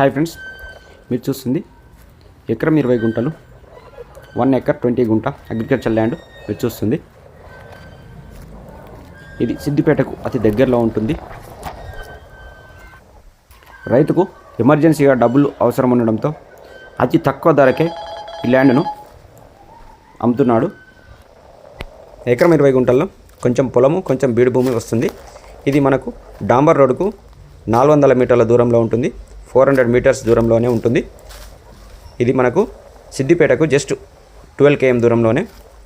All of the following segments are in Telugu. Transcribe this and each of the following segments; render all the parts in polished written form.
హాయ్ ఫ్రెండ్స్, మీరు చూస్తుంది ఎకరం 20 గుంటలు 1 ఎకర్ 20 గుంట అగ్రికల్చర్ ల్యాండ్ మీరు చూస్తుంది. ఇది సిద్దిపేటకు అతి దగ్గరలో ఉంటుంది. రైతుకు ఎమర్జెన్సీగా డబ్బులు అవసరం ఉండడంతో అతి తక్కువ ధరకే ఈ ల్యాండ్ను అమ్ముతున్నాడు. ఎకరం 20 గుంటల్లో కొంచెం పొలము, కొంచెం బీడు భూమి వస్తుంది. ఇది మనకు డాంబర్ రోడ్డుకు 400 మీటర్ల దూరంలో ఉంటుంది. 400 మీటర్స్ దూరంలోనే ఉంటుంది. ఇది మనకు సిద్దిపేటకు జస్ట్ 12 km దూరంలోనే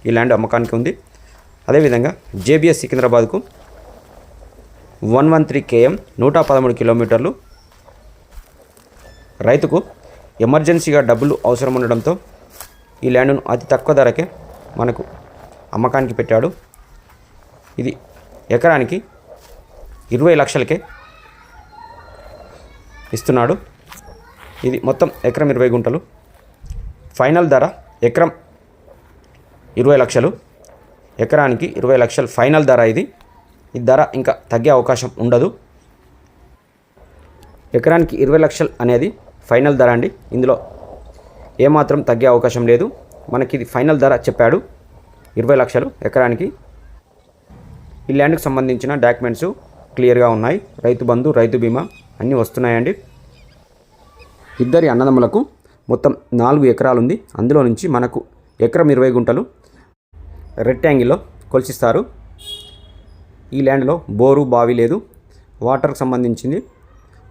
ఈ ల్యాండ్ అమ్మకానికి ఉంది. అదేవిధంగా జేబీఎస్ సికింద్రాబాద్కు 113 km 113 కిలోమీటర్లు. రైతుకు ఎమర్జెన్సీగా డబ్బులు అవసరం ఉండడంతో ఈ ల్యాండ్ను అతి తక్కువ ధరకే మనకు అమ్మకానికి పెట్టాడు. ఇది ఎకరానికి 20 లక్షలకే ఇస్తున్నాడు. ఇది మొత్తం ఎకరం 20 గుంటలు. ఫైనల్ ధర ఎకరం 20 లక్షలు. ఎకరానికి 20 లక్షలు ఫైనల్ ధర. ఇది ఈ ధర ఇంకా తగ్గే అవకాశం ఉండదు. ఎకరానికి 20 లక్షలు అనేది ఫైనల్ ధర అండి. ఇందులో ఏమాత్రం తగ్గే అవకాశం లేదు. మనకి ఇది ఫైనల్ ధర చెప్పాడు 20 లక్షలు ఎకరానికి. ఈ ల్యాండ్కి సంబంధించిన డాక్యుమెంట్స్ క్లియర్గా ఉన్నాయి. రైతు బంధు, రైతు బీమా అన్నీ వస్తున్నాయండి. ఇద్దరి అన్నదమ్ములకు మొత్తం 4 ఎకరాలు ఉంది. అందులో నుంచి మనకు ఎకరం 20 గుంటలు రెక్టాంగిల్లో కొలిసిస్తారు. ఈ ల్యాండ్లో బోరు, బావి లేదు. వాటర్కి సంబంధించింది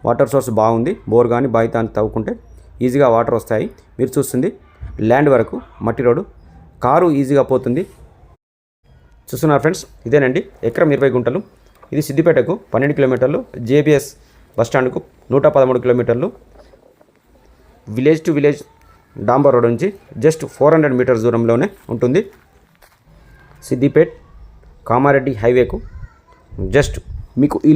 వాటర్ సోర్స్ బాగుంది. బోర్ కానీ బావి తాను తవ్వుకుంటే ఈజీగా వాటర్ వస్తాయి. మీరు చూస్తుంది ల్యాండ్ వరకు మట్టి రోడ్డు, కారు ఈజీగా పోతుంది. చూస్తున్నారు ఫ్రెండ్స్, ఇదేనండి ఎకరం 20 గుంటలు. ఇది సిద్దిపేటకు 12 కిలోమీటర్లు, జేబీఎస్ బస్టాండ్కు 113 కిలోమీటర్లు, విలేజ్ టు విలేజ్ డాంబర్ రోడ్ నుంచి జస్ట్ 400 మీటర్స్ దూరంలోనే ఉంటుంది. సిద్దిపేట్ కామారెడ్డి హైవేకు జస్ట్ మీకు ఈ